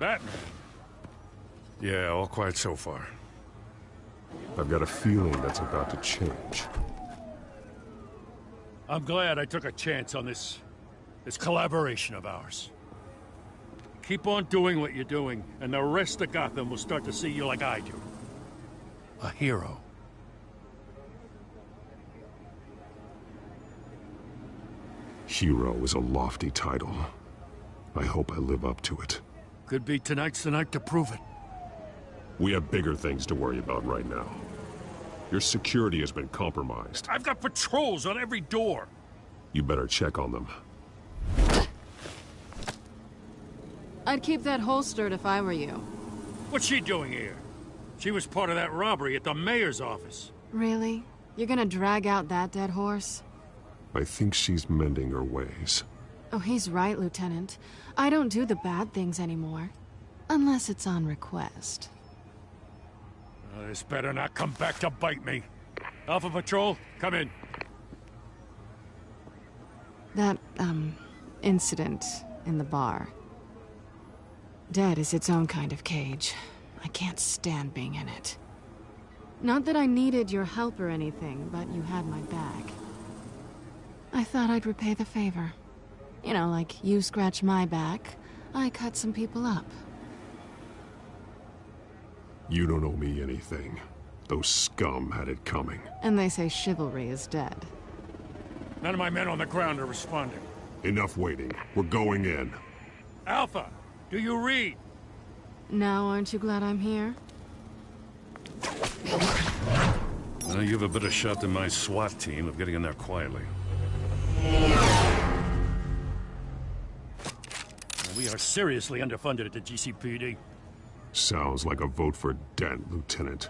Batman. Yeah, all quiet so far. I've got a feeling that's about to change. I'm glad I took a chance on this collaboration of ours. Keep on doing what you're doing, and the rest of Gotham will start to see you like I do. A hero. Hero is a lofty title. I hope I live up to it. Could be tonight's the night to prove it. We have bigger things to worry about right now. Your security has been compromised. I've got patrols on every door. You better check on them. I'd keep that holstered if I were you. What's she doing here? She was part of that robbery at the mayor's office. Really? You're gonna drag out that dead horse? I think she's mending her ways. Oh, he's right, Lieutenant. I don't do the bad things anymore. Unless it's on request. This better not come back to bite me. Alpha Patrol, come in. That, incident in the bar. Dead is its own kind of cage. I can't stand being in it. Not that I needed your help or anything, but you had my back. I thought I'd repay the favor. You know, like you scratch my back, I cut some people up. You don't owe me anything. Those scum had it coming. And they say chivalry is dead. None of my men on the ground are responding. Enough waiting. We're going in. Alpha, do you read? Now aren't you glad I'm here? Well, you have a better shot than my SWAT team of getting in there quietly. We are seriously underfunded at the GCPD. Sounds like a vote for Dent, Lieutenant.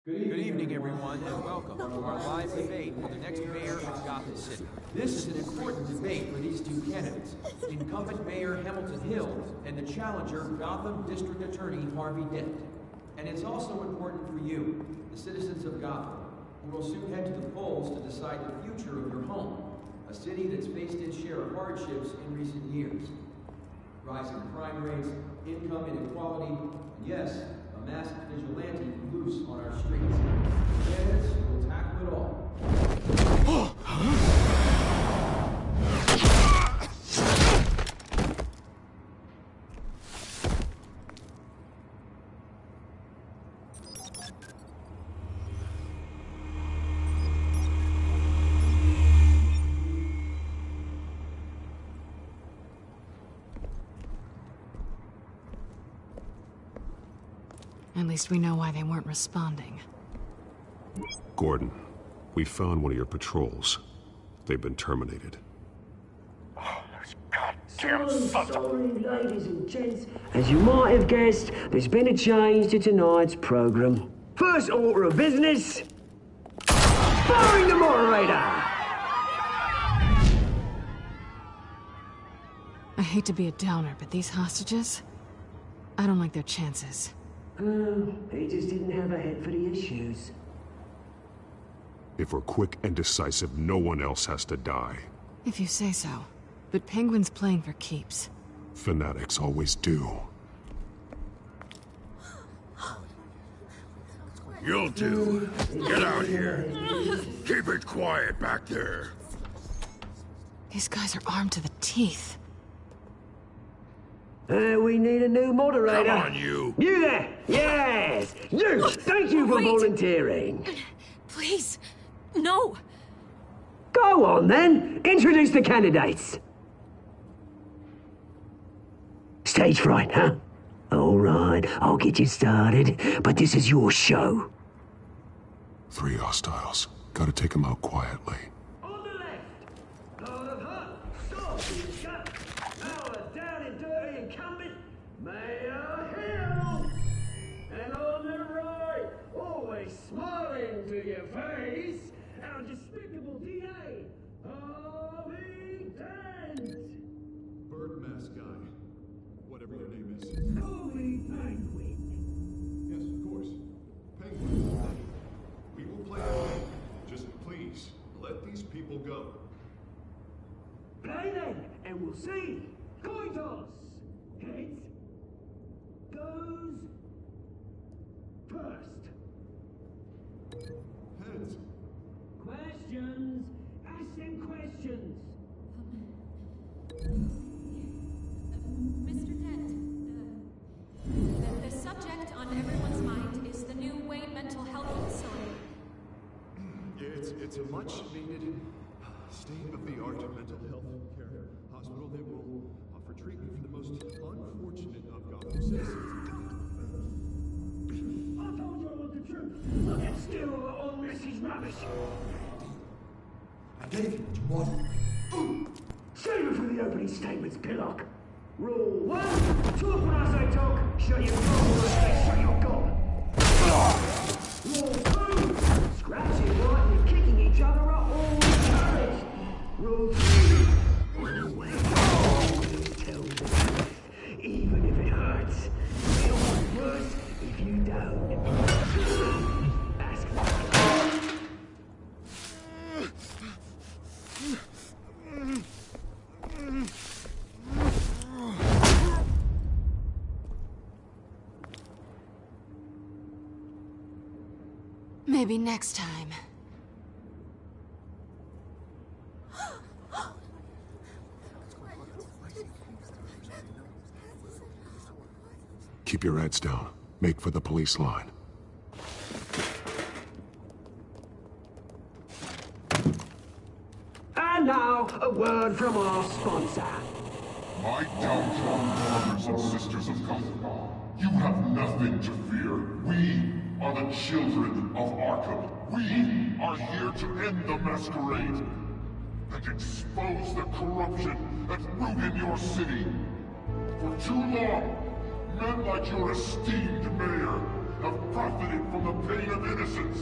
Good evening, everyone, and welcome to our live debate for the next mayor of Gotham City. This is an important debate for these two candidates, incumbent Mayor Hamilton Hill and the challenger Gotham District Attorney Harvey Dent. And it's also important for you, the citizens of Gotham, who will soon head to the polls to decide the future of your home, a city that's faced its share of hardships in recent years. Rising crime rates, income inequality, and yes, a masked vigilante loose on our streets. Candidates will tackle it all. At least we know why they weren't responding. Gordon, we found one of your patrols. They've been terminated. Sorry, ladies and gents. As you might have guessed, there's been a change to tonight's program. First order of business, firing the moderator! I hate to be a downer, but these hostages? I don't like their chances. He just didn't have a head for the issues. If we're quick and decisive, no one else has to die. If you say so. But Penguin's playing for keeps. Fanatics always do. You'll do. Get out here. Keep it quiet back there. These guys are armed to the teeth. We need a new moderator. Come on, you. You there! Yes! You! Thank you for volunteering. Please, no. Go on, then. Introduce the candidates. Stage fright, huh? All right, I'll get you started, but this is your show. 3 hostiles. Gotta take them out quietly. On the left, Lord of Hunt, Scorpion's Gut, our down and dirty incumbent, Mayor Hill. And on the right, always smiling to your face, our despicable DA, people go. Play then, and we'll see. Coin toss. Heads goes first. Heads. Questions. Ask them questions. Mr. Dent, the subject on everyone's mind is the new Wayne Mental Health Facility. It's a much-needed state-of-the-art mental health care hospital that will offer treatment for the most unfortunate of Gotham citizens. I told you I want the truth. Look at still all this is rubbish. I gave you what you wanted. Save it for the opening statements, Pillock. Rule 1, talk when I say talk, shut your gob when I say shut your gob. Rule 2, scratching right and kicking each other up all encouraged. Rule 3, when you wake up, always tell the truth, even if it hurts. It'll be worse if you don't. Ask me. Maybe next time. Keep your heads down. Make for the police line. And now, a word from our sponsor. My downtrodden brothers and sisters of Gotham, you have nothing to fear. We are the children of Arkham. We are here to end the masquerade and expose the corruption that ruined your city. For too long, men like your esteemed mayor have profited from the pain of innocence.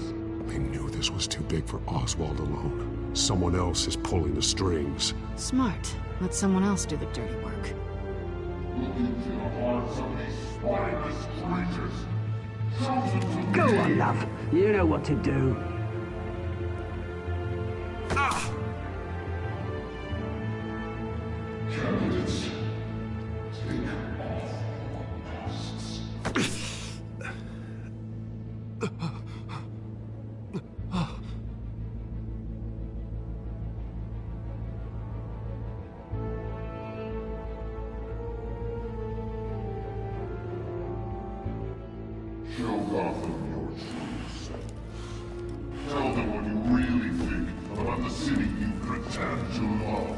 They knew this was too big for Oswald alone. Someone else is pulling the strings. Smart. Let someone else do the dirty work. Look into the hearts of these spineless creatures. Chosen to Go lead. on, love. You know what to do. Candidates, take off masks. Show Gotham your true self. Tell them what you really think about the city you pretend to love.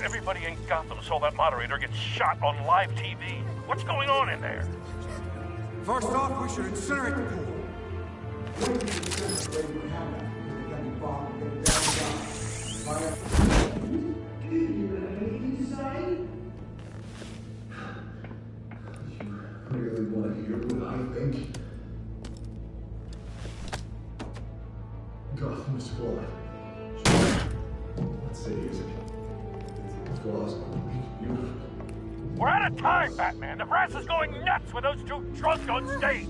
Everybody in Gotham saw that moderator get shot on live TV. What's going on in there? First off, we should incinerate the pool. Do you have anything to say? Really want to hear what I think? Gotham is flawed. What city is it? It's flaws. Beautiful. We're out of time, Batman. The press is going nuts with those two drunks on stage.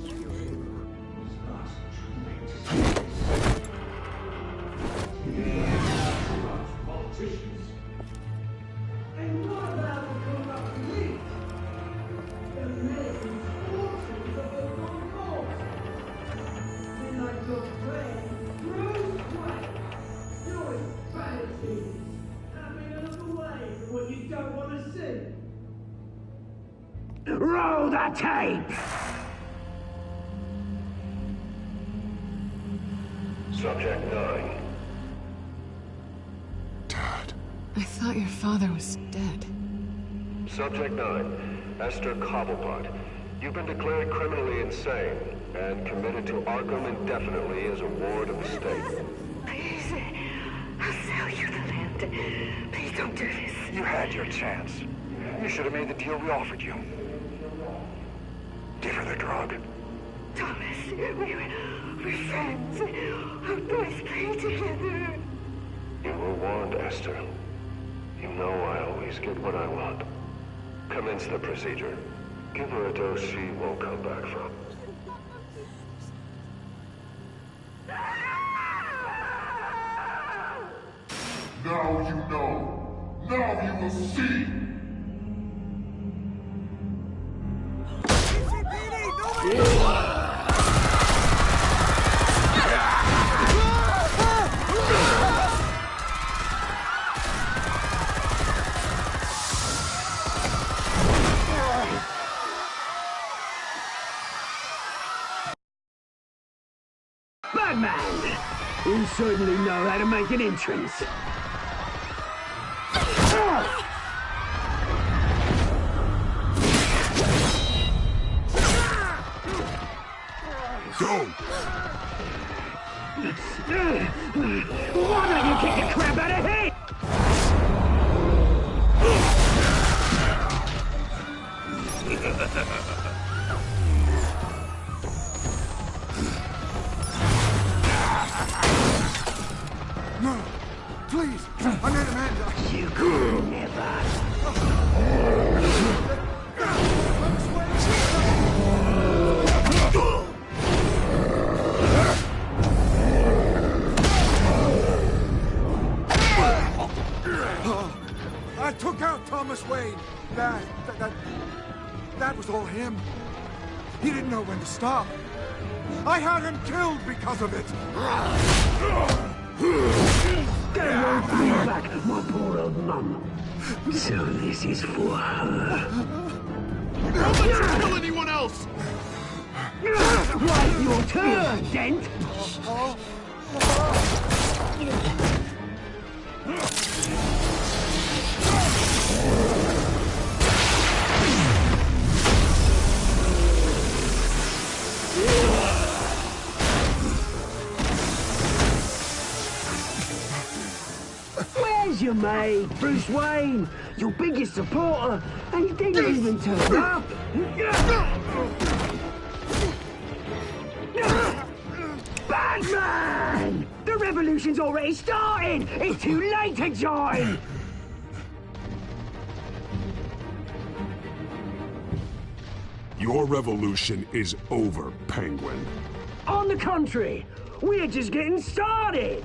Politicians. And what about the corrupt elite? The Americans' fortunes of the wrong cause. Then I got Wayne, Bruce Wayne, doing vanities, having a look away from what you don't want to see. Roll the tape! Subject 9. I thought your father was dead. Subject 9. Esther Cobblepot. You've been declared criminally insane and committed to Arkham indefinitely as a ward of the state. Please, I'll sell you the land. Please don't do this. You had your chance. You should have made the deal we offered you. Give her the drug. Thomas, we're friends. Our boys play together. You were warned, Esther. You know I always get what I want. Commence the procedure. Give her a dose she won't come back from. Now you know. Now you will see. Batman! You certainly know how to make an entrance. Go! Why don't you kick the crap out of him? No! Please! I'm not Amanda! You could never. I took out Thomas Wayne. That was all him. He didn't know when to stop. I had him killed because of it. They won't bring back my poor old mum. So this is for her. Don't let you kill anyone else! Right, your turn, Dent! Where's your mate, Bruce Wayne? Your biggest supporter, and he didn't even turn up. Batman! The revolution's already started! It's too late to join! Your revolution is over, Penguin. On the contrary, we're just getting started!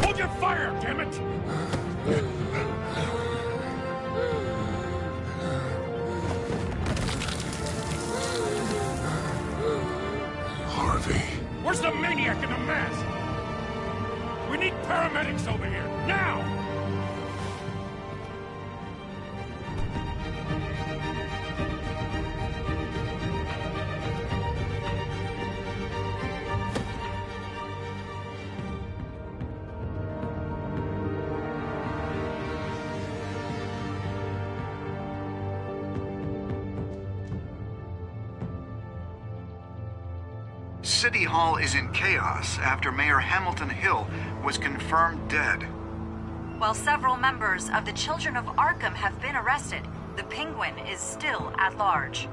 Hold your fire, damn it! Harvey. Where's the maniac in the mask? We need paramedics over here, now! City Hall is in chaos after Mayor Hamilton Hill was confirmed dead. While several members of the Children of Arkham have been arrested, the Penguin is still at large.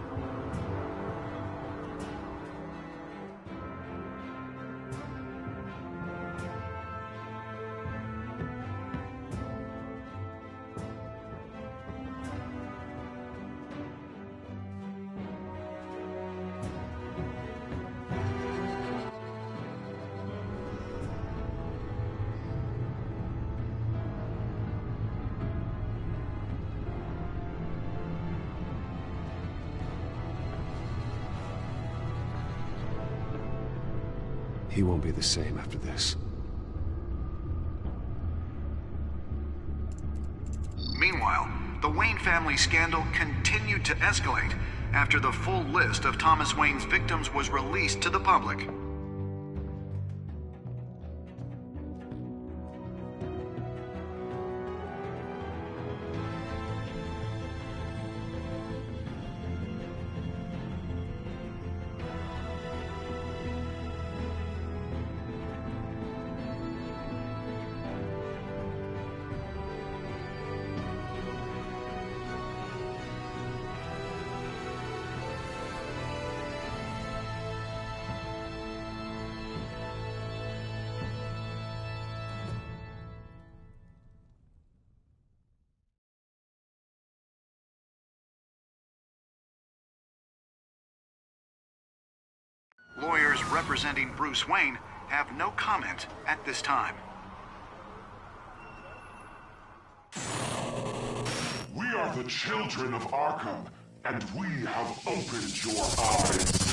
He won't be the same after this. Meanwhile, the Wayne family scandal continued to escalate after the full list of Thomas Wayne's victims was released to the public. Lawyers representing Bruce Wayne have no comment at this time. We are the children of Arkham, and we have opened your eyes.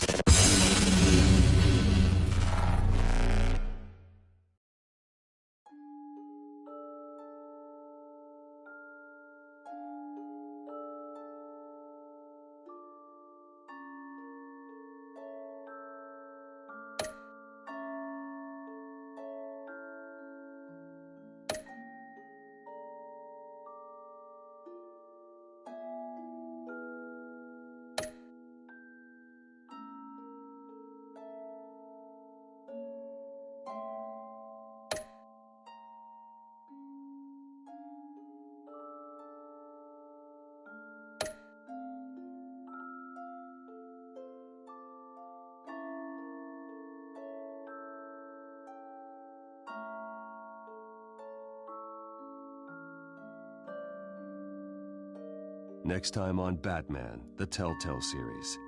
Next time on Batman, the Telltale Series.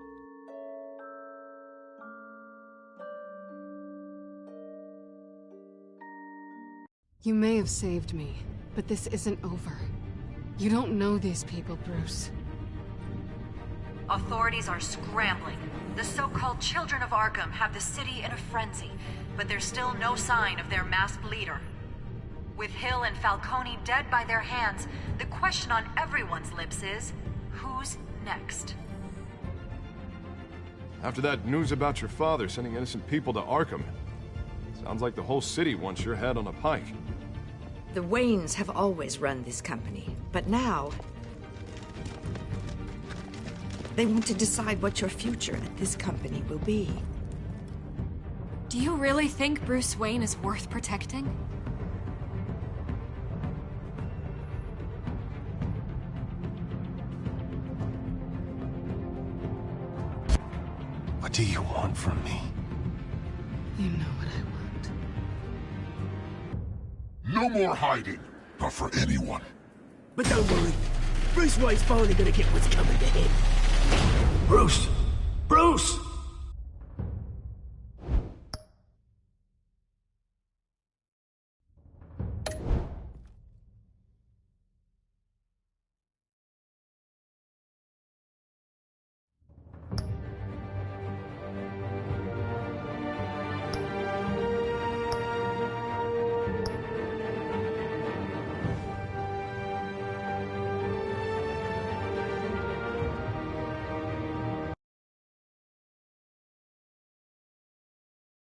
You may have saved me, but this isn't over. You don't know these people, Bruce. Authorities are scrambling. The so-called Children of Arkham have the city in a frenzy, but there's still no sign of their masked leader. With Hill and Falcone dead by their hands, the question on everyone's lips is, who's next? After that news about your father sending innocent people to Arkham, sounds like the whole city wants your head on a pike. The Waynes have always run this company, but now they want to decide what your future at this company will be. Do you really think Bruce Wayne is worth protecting? What do you want from me? You know what I want. No more hiding, not for anyone. But don't worry, Bruce Wayne's finally gonna get what's coming to him. Bruce! Bruce!